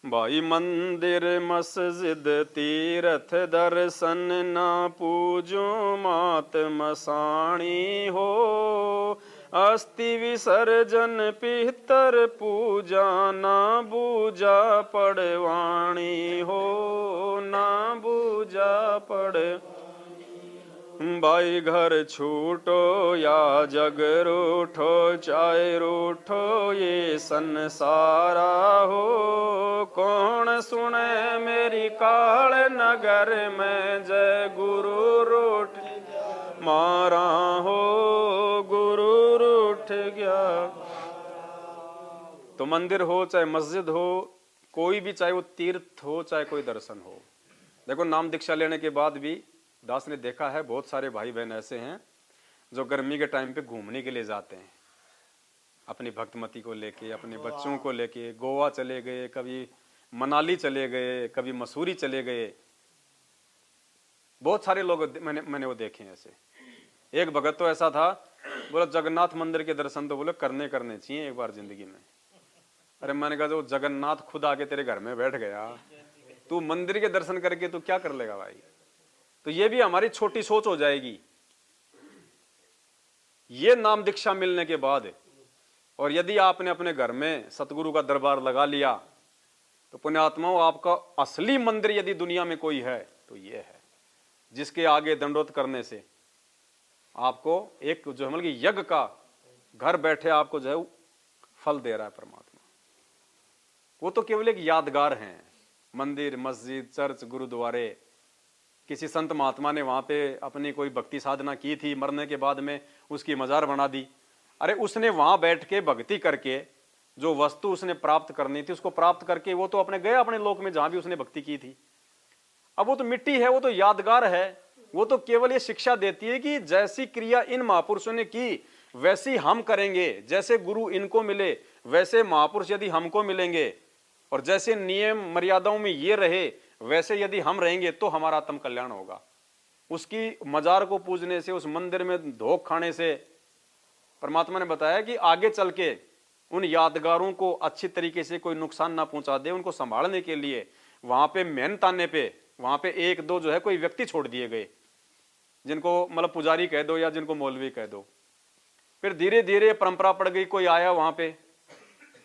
भाई मंदिर मस्जिद तीर्थ दर्शन ना पूजो मात मसाणी हो। अस्थि विसर्जन पितर पूजा ना बूजा पड़वाणी हो, ना बूजा पड़। भाई घर छूटो या जग रूठो, चाहे रूठो ये संसारा हो। कौन सुने मेरी काल नगर में, जय गुरु रूठ मारा हो, गुरु रूठ गया। तो मंदिर हो चाहे मस्जिद हो, कोई भी, चाहे वो तीर्थ हो चाहे कोई दर्शन हो। देखो नाम दीक्षा लेने के बाद भी दास ने देखा है बहुत सारे भाई बहन ऐसे हैं जो गर्मी के टाइम पे घूमने के लिए जाते हैं, अपनी भक्तमती को लेके, अपने बच्चों को लेके गोवा चले गए, कभी मनाली चले गए, कभी मसूरी चले गए। बहुत सारे लोग मैंने वो देखे हैं ऐसे। एक भगत तो ऐसा था, बोला जगन्नाथ मंदिर के दर्शन तो बोले करने चाहिए एक बार जिंदगी में। अरे मैंने कहा जो जगन्नाथ खुद आके तेरे घर में बैठ गया, तू मंदिर के दर्शन करके तू क्या कर लेगा भाई। तो ये भी हमारी छोटी सोच हो जाएगी। ये नाम दीक्षा मिलने के बाद, और यदि आपने अपने घर में सतगुरु का दरबार लगा लिया, तो पुण्यात्माओं आपका असली मंदिर यदि दुनिया में कोई है तो ये है, जिसके आगे दंडोत करने से आपको एक जो है कि यज्ञ का घर बैठे आपको जो है फल दे रहा है परमात्मा। वो तो केवल एक यादगार है। मंदिर मस्जिद चर्च गुरुद्वारे, किसी संत महात्मा ने वहां पे अपनी कोई भक्ति साधना की थी, मरने के बाद में उसकी मजार बना दी। अरे उसने वहां बैठ के भक्ति करके जो वस्तु उसने प्राप्त करनी थी उसको प्राप्त करके वो तो अपने गया अपने लोक में जहां भी उसने भक्ति की थी। अब वो तो मिट्टी है, वो तो यादगार है। वो तो केवल ये शिक्षा देती है कि जैसी क्रिया इन महापुरुषों ने की वैसी हम करेंगे, जैसे गुरु इनको मिले वैसे महापुरुष यदि हमको मिलेंगे, और जैसे नियम मर्यादाओं में ये रहे वैसे यदि हम रहेंगे तो हमारा आत्म कल्याण होगा। उसकी मजार को पूजने से, उस मंदिर में धोख खाने से, परमात्मा ने बताया कि आगे चल के उन यादगारों को अच्छी तरीके से कोई नुकसान ना पहुंचा दे, उनको संभालने के लिए वहां पे मेहनत आने पे वहां पे एक दो जो है कोई व्यक्ति छोड़ दिए गए, जिनको मतलब पुजारी कह दो या जिनको मौलवी कह दो। फिर धीरे धीरे परंपरा पड़ गई, कोई आया वहां पे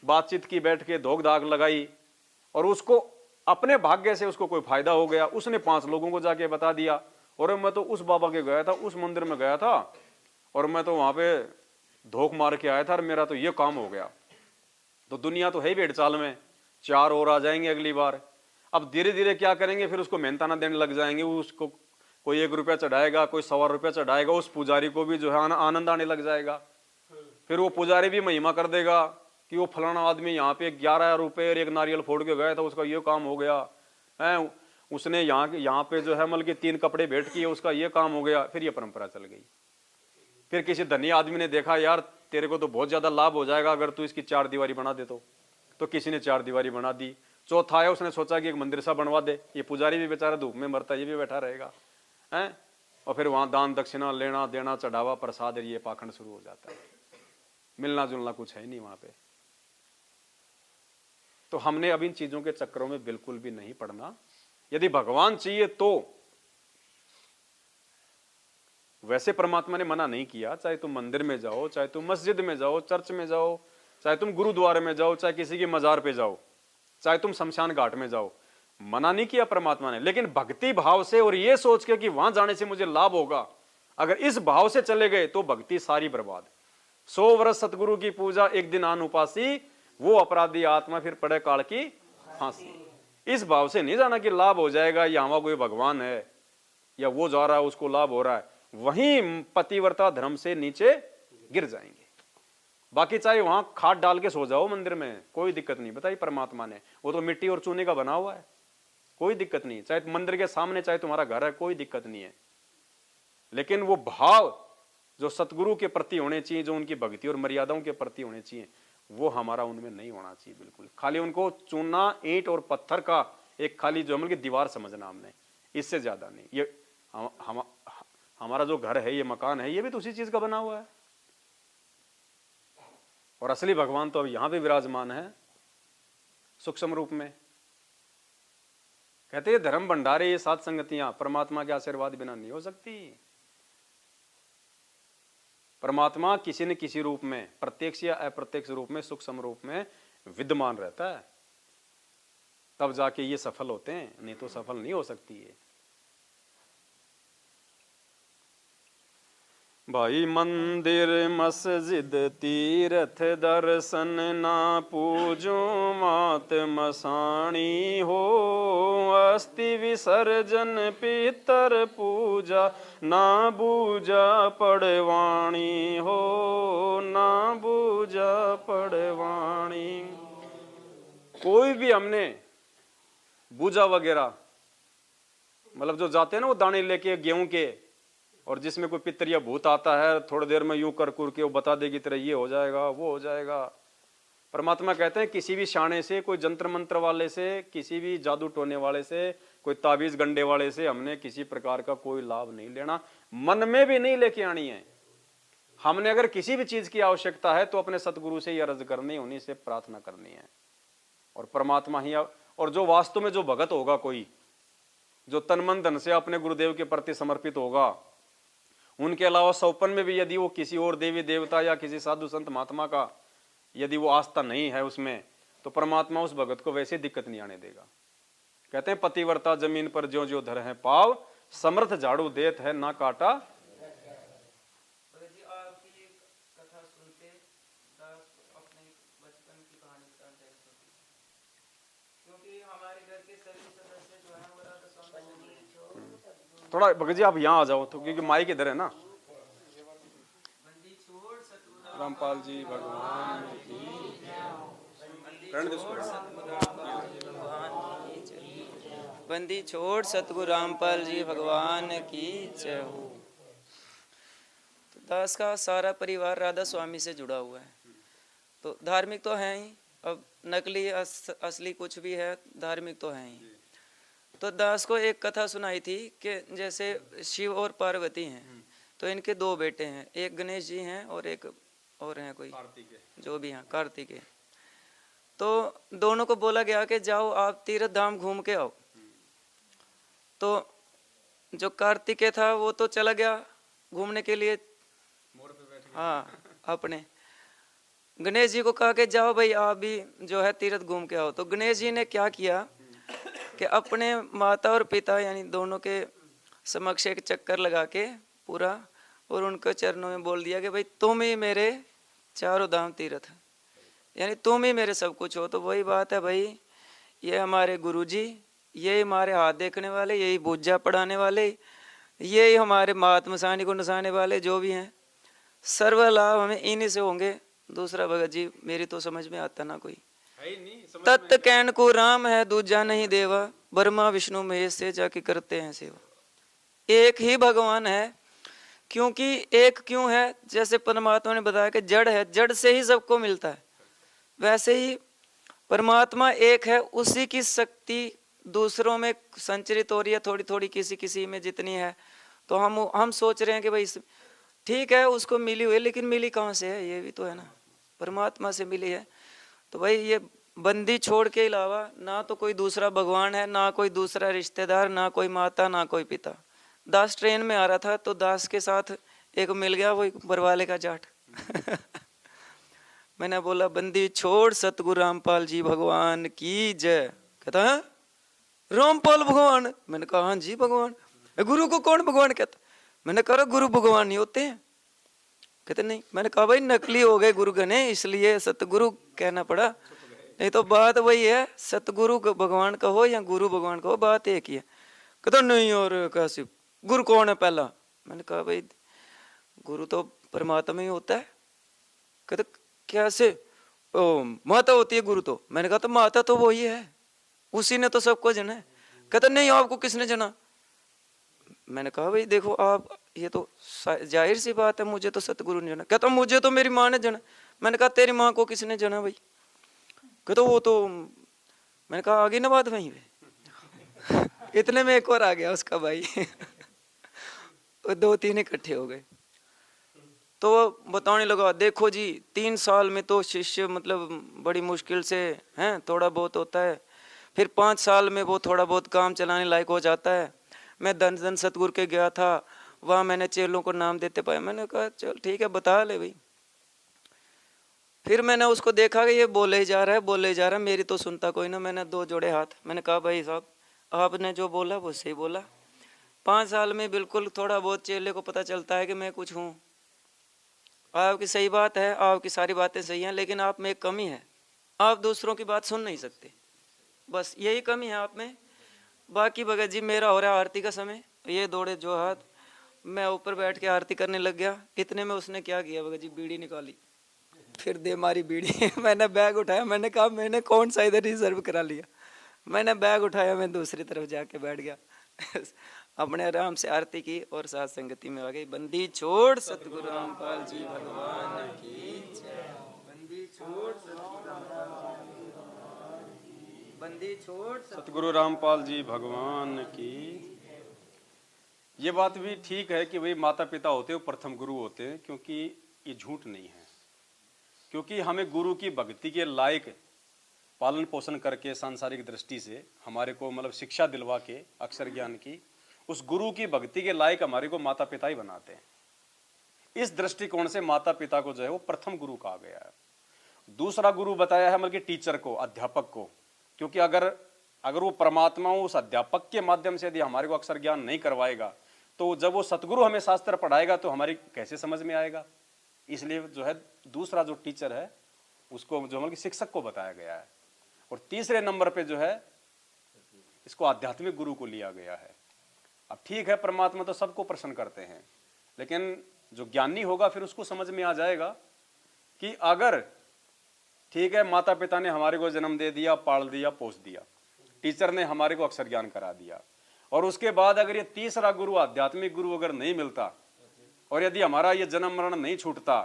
बातचीत की, बैठ के धोख धाक लगाई, और उसको अपने भाग्य से उसको कोई फायदा हो गया। उसने 5 लोगों को जाके बता दिया, और मैं तो उस बाबा के गया था, उस मंदिर में गया था, और मैं तो वहां पे धोख मार के आया था और मेरा तो ये काम हो गया। तो दुनिया तो है ही भेड़ चाल में, 4 और आ जाएंगे अगली बार। अब धीरे धीरे क्या करेंगे, फिर उसको मेहनताना देने लग जाएंगे। उसको कोई 1 रुपया चढ़ाएगा, कोई 1.25 रुपया चढ़ाएगा, उस पुजारी को भी जो है आनंद आने लग जाएगा। फिर वो पुजारी भी महिमा कर देगा कि वो फलाना आदमी यहाँ पे 11 रुपये और 1 नारियल फोड़ के गया था, उसका ये काम हो गया है। उसने यहाँ पे जो है मतलब कि 3 कपड़े भेंट किए, उसका ये काम हो गया। फिर ये परंपरा चल गई। फिर किसी धनी आदमी ने देखा, यार तेरे को तो बहुत ज्यादा लाभ हो जाएगा अगर तू इसकी 4 दीवारी बना दे तो किसी ने 4 दीवारी बना दी। चौथा आया, उसने सोचा कि एक मंदिर सा बनवा दे, ये पुजारी भी बेचारा धूप में मरता, ये भी बैठा रहेगा हैं। और फिर वहां दान दक्षिणा लेना देना, चढ़ावा प्रसाद, ये पाखंड शुरू हो जाता है। मिलना जुलना कुछ है नहीं वहां पे। तो हमने अब इन चीजों के चक्करों में बिल्कुल भी नहीं पड़ना। यदि भगवान चाहिए तो वैसे परमात्मा ने मना नहीं किया, चाहे तुम मंदिर में जाओ, चाहे तुम मस्जिद में जाओ, चर्च में जाओ, चाहे तुम गुरुद्वारे में जाओ, चाहे किसी की मजार पे जाओ, चाहे तुम शमशान घाट में जाओ, मना नहीं किया परमात्मा ने। लेकिन भक्ति भाव से और ये सोच के कि वहां जाने से मुझे लाभ होगा, अगर इस भाव से चले गए तो भक्ति सारी बर्बाद। 100 वर्ष सतगुरु की पूजा, एक दिन आन उपासी, वो अपराधी आत्मा फिर पड़े काल की फांसी। इस भाव से नहीं जाना कि लाभ हो जाएगा, या वहां कोई भगवान है या वो जा रहा है उसको लाभ हो रहा है, वहीं पतिव्रता धर्म से नीचे गिर जाएंगे। बाकी चाहे वहां खाद डाल के सो जाओ मंदिर में, कोई दिक्कत नहीं। बताइए परमात्मा ने, वो तो मिट्टी और चूने का बना हुआ है, कोई दिक्कत नहीं। चाहे मंदिर के सामने चाहे तुम्हारा घर है, कोई दिक्कत नहीं है। लेकिन वो भाव जो सतगुरु के प्रति होने चाहिए, जो उनकी भक्ति और मर्यादाओं के प्रति होने चाहिए, वो हमारा उनमें नहीं होना चाहिए बिल्कुल। खाली उनको चूना ईंट और पत्थर का एक खाली जो हम दीवार समझना हमने, इससे ज्यादा नहीं। ये हमारा जो घर है, ये मकान है, ये भी तो उसी चीज का बना हुआ है। और असली भगवान तो अब यहां पे विराजमान है सूक्ष्म रूप में। कहते हैं धर्म भंडारे ये सात संगतियां परमात्मा के आशीर्वाद बिना नहीं हो सकती। परमात्मा किसी न किसी रूप में, प्रत्यक्ष या अप्रत्यक्ष रूप में, सूक्ष्म रूप में विद्यमान रहता है, तब जाके ये सफल होते हैं, नहीं तो सफल नहीं हो सकती है। भाई मंदिर मस्जिद तीर्थ दर्शन ना पूजो मात मसाणी हो, अस्थि विसर्जन पितर पूजा ना बूजा पड़वाणी हो, ना बूजा पड़वाणी। कोई भी हमने बूजा वगैरह, मतलब जो जाते हैं ना वो दाने लेके गेहूं के, और जिसमें कोई पितर या भूत आता है, थोड़ी देर में यूं कर के वो बता देगी तेरा ये हो जाएगा वो हो जाएगा। परमात्मा कहते हैं किसी भी शाणे से, कोई जंत्र मंत्र वाले से, किसी भी जादू टोने वाले से, कोई ताबीज गंडे वाले से हमने किसी प्रकार का कोई लाभ नहीं लेना, मन में भी नहीं लेके आनी है। हमने अगर किसी भी चीज की आवश्यकता है तो अपने सतगुरु से ये अर्ज करनी, उन्हीं से प्रार्थना करनी है, और परमात्मा ही। और जो वास्तव में जो भगत होगा, कोई जो तन मन धन से अपने गुरुदेव के प्रति समर्पित होगा, उनके अलावा सौपन में भी यदि वो किसी और देवी देवता या किसी साधु संत महात्मा का यदि वो आस्था नहीं है उसमें, तो परमात्मा उस भगत को वैसे दिक्कत नहीं आने देगा। कहते हैं पतिव्रता जमीन पर ज्यों ज्यों धर है पाव, समर्थ झाड़ू देत है ना काटा। थोड़ा भगत जी आप यहाँ आ जाओ तो, क्योंकि माइक इधर है ना। रामपाल जी भगवान बंदी छोड़ सतगुरु रामपाल जी भगवान की जय हो। तो दास का सारा परिवार राधा स्वामी से जुड़ा हुआ है, तो धार्मिक तो है ही, अब नकली असली कुछ भी है, धार्मिक तो है ही। तो दास को एक कथा सुनाई थी कि जैसे शिव और पार्वती हैं, तो इनके दो बेटे हैं, एक गणेश जी हैं और एक और हैं कोई जो भी हैं, कार्तिकेय। तो दोनों को बोला गया कि जाओ आप तीर्थ धाम घूम के आओ। तो जो कार्तिकेय था वो तो चला गया घूमने के लिए, हाँ अपने। गणेश जी को कहा कि जाओ भाई आप भी जो है तीर्थ घूम के आओ। तो गणेश जी ने क्या किया कि अपने माता और पिता यानी दोनों के समक्ष एक चक्कर लगा के पूरा, और उनके चरणों में बोल दिया कि भाई तुम ही मेरे चारों धाम तीर्थ, यानी तुम ही मेरे सब कुछ हो। तो वही बात है भाई, ये हमारे गुरुजी, यही हमारे हाथ देखने वाले, यही पूजा पढ़ाने वाले, यही हमारे मात मसानी को नसाने वाले जो भी हैं, सर्व लाभ हमें इन्हीं से होंगे। दूसरा भगत जी मेरी तो समझ में आता ना कोई। तत् कैन को राम है दूजा नहीं देवा, ब्रह्मा विष्णु महेश से जाके करते हैं सेवा। एक ही भगवान है, क्योंकि एक क्यों है, जैसे परमात्मा ने बताया कि जड़ है, जड़ से ही सबको मिलता है, वैसे ही परमात्मा एक है, उसी की शक्ति दूसरों में संचरित हो रही है थोड़ी थोड़ी, किसी किसी में जितनी है। तो हम सोच रहे हैं कि भाई ठीक है उसको मिली हुई, लेकिन मिली कहाँ से है, ये भी तो है ना, परमात्मा से मिली है। तो भाई ये बंदी छोड़ के अलावा ना तो कोई दूसरा भगवान है, ना कोई दूसरा रिश्तेदार, ना कोई माता, ना कोई पिता। दास ट्रेन में आ रहा था तो दास के साथ एक मिल गया, वो बरवाले का जाट मैंने बोला बंदी छोड़ सतगुरु रामपाल जी भगवान की जय। कहता है रामपाल भगवान? मैंने कहा हाँ जी भगवान। गुरु को कौन भगवान कहता? मैंने कहा गुरु भगवान नहीं होते हैं। कहते नहीं। मैंने कहा भाई नकली हो गए गुरु गने, इसलिए सतगुरु कहना पड़ा, नहीं तो बात वही है, सतगुरु भगवान कहो या गुरु भगवान कहो, बात एक ही है। कहता नहीं और कैसे, गुरु कौन है पहला? मैंने कहा भाई गुरु तो परमात्मा ही होता है। कहते कैसे? ओ माता होती है गुरु तो। मैंने कहा तो माता तो वही है, उसी ने तो सबको जना है। कहता नहीं आपको किसने जना? मैंने कहा भाई देखो आप, ये तो जाहिर सी बात है, मुझे तो सतगुरु ने जना। कहता मुझे तो मेरी माँ ने जना। मैंने कहा तेरी माँ को किसने जना भाई? कहता वो तो, मैंने कहा आगे ना बात वहीं पे इतने में एक और आ गया उसका भाई दो तीन इकट्ठे हो गए। तो वो बताने लगा देखो जी 3 साल में तो शिष्य मतलब बड़ी मुश्किल से हैं, थोड़ा बहुत होता है, फिर 5 साल में वो थोड़ा बहुत काम चलाने लायक हो जाता है। मैं धन सतगुरु के गया था, वहाँ मैंने चेलों को नाम देते पाए। मैंने कहा चल ठीक है बता ले भाई। फिर मैंने उसको देखा कि ये बोले ही जा रहा है, बोले ही जा रहा है, मेरी तो सुनता कोई ना। मैंने 2 जोड़े हाथ, मैंने कहा भाई साहब आपने जो बोला वो सही बोला। 5 साल में बिल्कुल थोड़ा बहुत चेले को पता चलता है कि मैं कुछ हूँ। आपकी सही बात है, आपकी सारी बातें सही हैं, लेकिन आप में एक कमी है, आप दूसरों की बात सुन नहीं सकते। बस यही कमी है आप में। बाकी भगत जी मेरा हो रहा आरती का समय, ये दौड़े जो हाथ, मैं ऊपर बैठ के आरती करने लग गया। इतने में उसने क्या किया भगत जी, बीड़ी निकाली, फिर दे मारी बीड़ी। मैंने बैग उठाया, मैंने कहा मैंने कौन सा इधर रिजर्व करा लिया। मैंने बैग उठाया, मैं दूसरी तरफ जाके बैठ गया। अपने आराम से आरती की और साथ संगति में आ गई। बंदी छोड़ सतगुरु रामपाल जी भगवान की जय। बंदी छोड़ सतगुरु रामपाल जी भगवान की। बंदी छोड़ सतगुरु रामपाल जी भगवान की। ये बात भी ठीक है कि भाई माता पिता होते हैं वो प्रथम गुरु होते हैं, क्योंकि ये झूठ नहीं है। क्योंकि हमें गुरु की भक्ति के लायक पालन पोषण करके सांसारिक दृष्टि से हमारे को मतलब शिक्षा दिलवा के अक्षर ज्ञान की, उस गुरु की भक्ति के लायक हमारे को माता पिता ही बनाते हैं। इस दृष्टिकोण से माता पिता को जो है वो प्रथम गुरु कहा गया है। दूसरा गुरु बताया है मतलब कि टीचर को, अध्यापक को। क्योंकि अगर वो परमात्मा उस अध्यापक के माध्यम से यदि हमारे को अक्षर ज्ञान नहीं करवाएगा, तो जब वो सतगुरु हमें शास्त्र पढ़ाएगा तो हमारी कैसे समझ में आएगा। इसलिए जो है दूसरा जो टीचर है उसको जो मतलब कि शिक्षक को बताया गया है। और तीसरे नंबर पे जो है इसको आध्यात्मिक गुरु को लिया गया है। अब ठीक है, परमात्मा तो सबको प्रसन्न करते हैं, लेकिन जो ज्ञानी होगा फिर उसको समझ में आ जाएगा कि अगर ठीक है माता पिता ने हमारे को जन्म दे दिया, पाल दिया, पोस दिया, टीचर ने हमारे को अक्षर ज्ञान करा दिया, और उसके बाद अगर ये तीसरा गुरु आध्यात्मिक गुरु अगर नहीं मिलता और यदि हमारा ये जन्म मरण नहीं छूटता,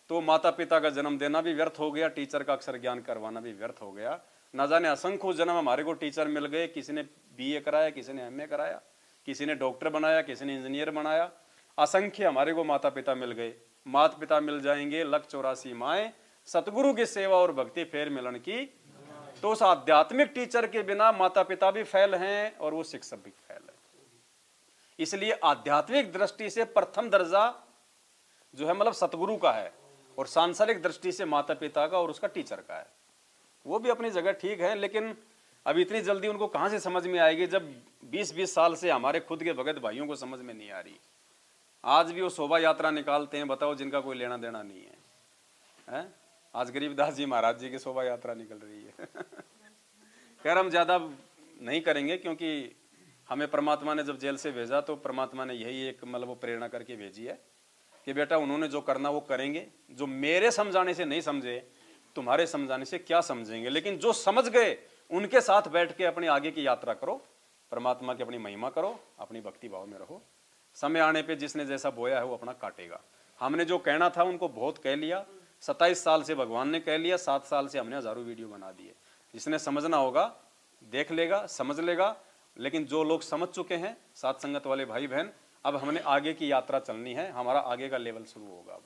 तो माता पिता का जन्म देना भी व्यर्थ हो गया, टीचर का अक्षर ज्ञान करवाना भी व्यर्थ हो गया। ना जाने असंख्य जन्म हमारे को टीचर मिल गए, किसी ने BA कराया, किसी ने MA कराया, किसी ने डॉक्टर बनाया, किसी ने इंजीनियर बनाया। असंख्य हमारे को माता पिता मिल गए। माता पिता मिल जाएंगे, लख 84 माएँ, सतगुरु की सेवा और भक्ति फेर मिलन की। तो उस आध्यात्मिक टीचर के बिना माता पिता भी फेल हैं और वो शिक्षक भी फेल है। इसलिए आध्यात्मिक दृष्टि से प्रथम दर्जा जो है मतलब सतगुरु का है, और सांसारिक दृष्टि से माता पिता का और उसका टीचर का है। वो भी अपनी जगह ठीक है, लेकिन अब इतनी जल्दी उनको कहां से समझ में आएगी, जब 20-20 साल से हमारे खुद के भगत भाइयों को समझ में नहीं आ रही। आज भी वो शोभा यात्रा निकालते हैं, बताओ, जिनका कोई लेना देना नहीं है। आज गरीबदास जी महाराज जी की शोभा यात्रा निकल रही है। खैर हम ज्यादा नहीं करेंगे, क्योंकि हमें परमात्मा ने जब जेल से भेजा तो परमात्मा ने यही एक मतलब वो प्रेरणा करके भेजी है कि बेटा उन्होंने जो करना वो करेंगे। जो मेरे समझाने से नहीं समझे, तुम्हारे समझाने से क्या समझेंगे, लेकिन जो समझ गए उनके साथ बैठ के अपनी आगे की यात्रा करो, परमात्मा की अपनी महिमा करो, अपनी भक्ति भाव में रहो। समय आने पे जिसने जैसा बोया है वो अपना काटेगा। हमने जो कहना था उनको बहुत कह लिया, 27 साल से भगवान ने कह लिया, 7 साल से हमने हजारों वीडियो बना दिए। जिसने समझना होगा देख लेगा, समझ लेगा। लेकिन जो लोग समझ चुके हैं, साथ संगत वाले भाई बहन, अब हमने आगे की यात्रा चलनी है, हमारा आगे का लेवल शुरू होगा।